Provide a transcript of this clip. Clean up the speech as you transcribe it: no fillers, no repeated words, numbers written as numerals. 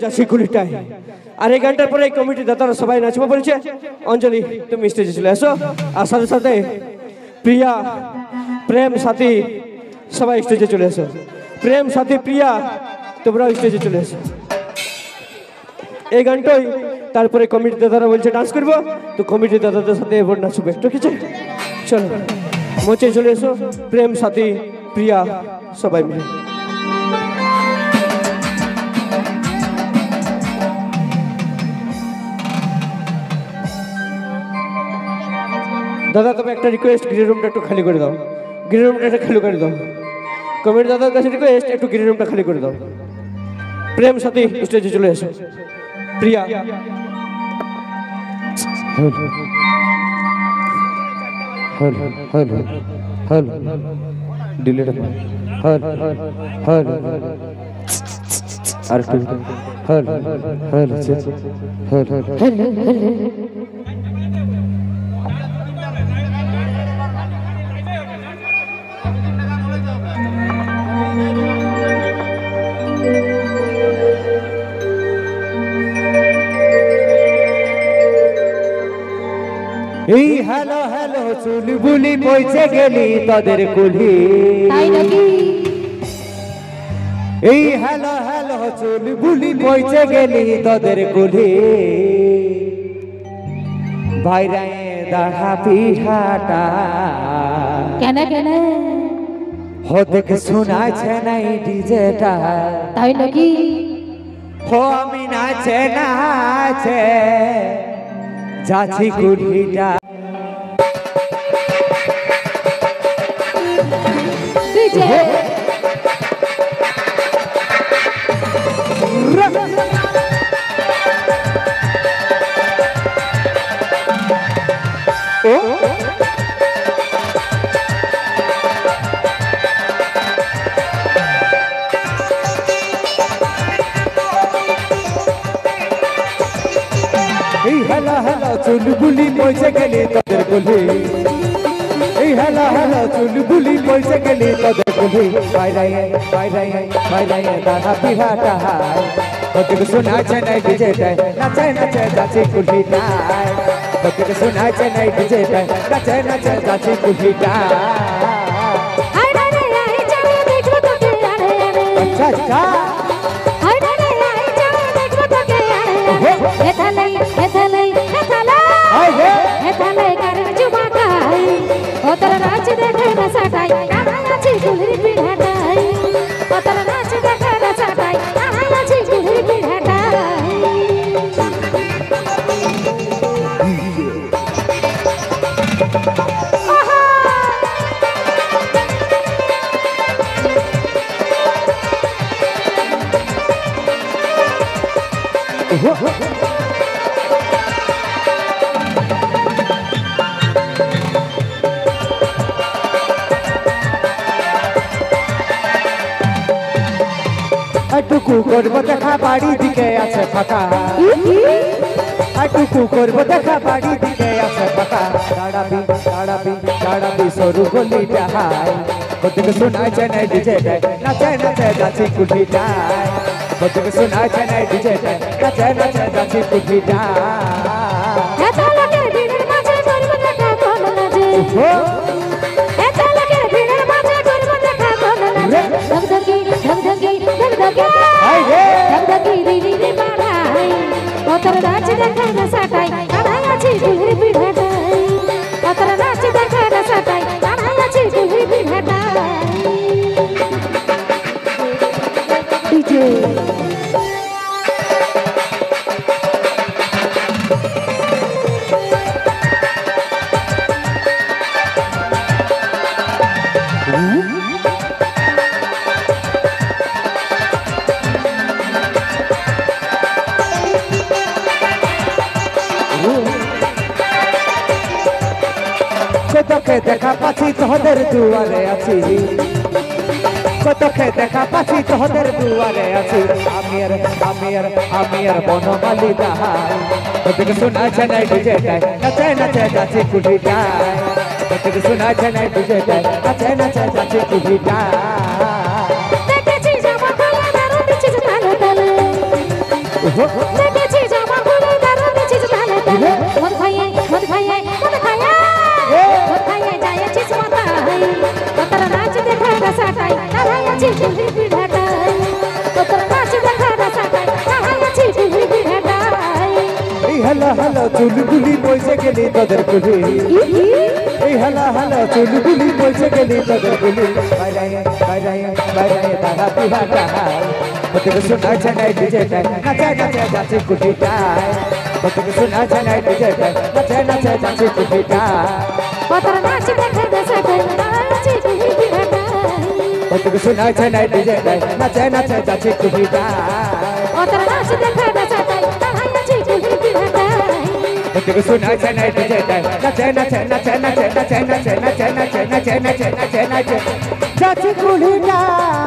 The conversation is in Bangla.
যাচ্ছি কুড়িটায় আর এই গানটার পরে কমিটি দাতারা সবাই নাচবো বলছে। অঞ্জলি তুমি স্টেজে চলে আসো আর সাথে সাথে প্রিয়া প্রেম সাথী সবাই স্টেজে চলে আসো। প্রেম সাথী প্রিয়া তোমরাও স্টেজে চলে আসো। এই গানটাই তারপরে কমিটি দাদারা বলছে ডান্স করবো, তো কমিটি দাদাদের সাথে এবার নাচবে, ঠিক আছে? চলো মঞ্চে চলে এসো প্রেম সাথী প্রিয়া সবাই মিলে। দাদা তবে একটা রিকোয়েস্ট, গ্রিন রুমটা একটু খালি করে দাও, গ্রিন রুমটা একটু খালি করে দাও। কমিটি দাদার কাছে রিকোয়েস্ট, একটু গ্রিন রুমটা খালি করে দাও। প্রেম সাথী স্টেজে চলে এসো। প্রিয়া ডিলেট আর এই হ্যালো হ্যালো চুলবুলি পৌঁছে গেলি তোদের কুলি, তাই নাকি? এই হ্যালো হ্যালো চুলবুলি পৌঁছে গেলি তোদের কুলি, বাইরে দাঁড়া পিঠাটা কেন কেন হতে শোনাছে নাই ডিজেটা, তাই নাকি? হো আমি নাচে নাচে যাচ্ছি কুড়িটা। এই হেলা হেলা চুলবুলি পৌঁছে গেলি তোদের কুলি, এই হেলা হেলা চুলবুলি পৌঁছে গেলি তোদের কুলি, বাইরে বাইরে বাইরে দাঁড়া পিহাটা তোদের শোনাছে নাই ডিজেটায়, নাচে নাচে যাচ্ছি কুলিটায়, তোদের শোনাছে নাই ডিজেটায়, নাচে নাচে যাচ্ছি কুলিটায়। আচ্ছা আচ্ছা নাচ দেখে না সাটাই নাচি কুলির পিঠাটাই, নাচ দেখে না সাটাই নাচি কুলির পিঠাটাই। টুকু করবো দেখা বাড়ি দিকে আছে ফাঁকা, টুকু করবো দেখা বাড়ি দিকে আছে ফাঁকা, দাঁড়াবি দাঁড়াবি দাঁড়াবি সরু গলিটা হাই, ওদিকে শোনাচ্ছে নাই ডিজেটায়, নাচে নাচে যাচ্ছি কুলিটায়, ওদিকে শোনাচ্ছে নাই ডিজেটায়, নাচে নাচে যাচ্ছি কুলিটায়। নাচ দেখে না সাটাই নাচি কুলির পিঠাটাই, নাচ দেখে না সাটাই নাচি কুলির পিঠাটাই। তোকে দেখা পাচ্ছি তোদের দুয়ারে আছি, তোকে দেখা পাচ্ছি তোদের দুয়ারে আছি, আমি আর বনমালী দাহাই, তোকে শোনাচ্ছে নাই ডিজেটায়, নাচে নাচে যাচ্ছি কুলিটায়, তোকে শোনাচ্ছে নাই ডিজেটায়, নাচে নাচে যাচ্ছি কুলিটায়। দেখেছি জামা খুলে দাঁড়ো দিছিস ভালো তালে মদ খাইয়ে যাইছিস মাথায় তোর নাচ দেখা রসাটাই দাঁড়াই আছি কুলহি পিঠাটাই তোর নাচ দেখা রসাটাই দাঁড়াই আছি কুলহি পিঠাটাই এই হালা হালা চুলগুলি পয়সা গেলি তাদের গুলি এই হালা হালা চুলগুলি পয়সা গেলি তাদের গুলি বাইরে তারা পিহাটা তোকে শোনা জানাই ডিজে নাচে নাচে যাচ্ছে কুটিটায় তোকে শোনা জানাই ডিজে নাচে যাচ্ছে কুটিটায় তোর নাচ দেখা রসাটাই দাঁড়াই আছি কুলহি পিঠাটাই তোকে শোনা জানাই ডিজে নাচে যাচ্ছে কুটিটায় তোর নাচ দেখা রসাটাই দাঁড়াই আছি কুলহি পিঠাটাই তোকে শোনা জানাই ডিজে নাচে যাচ্ছে কুটিটায়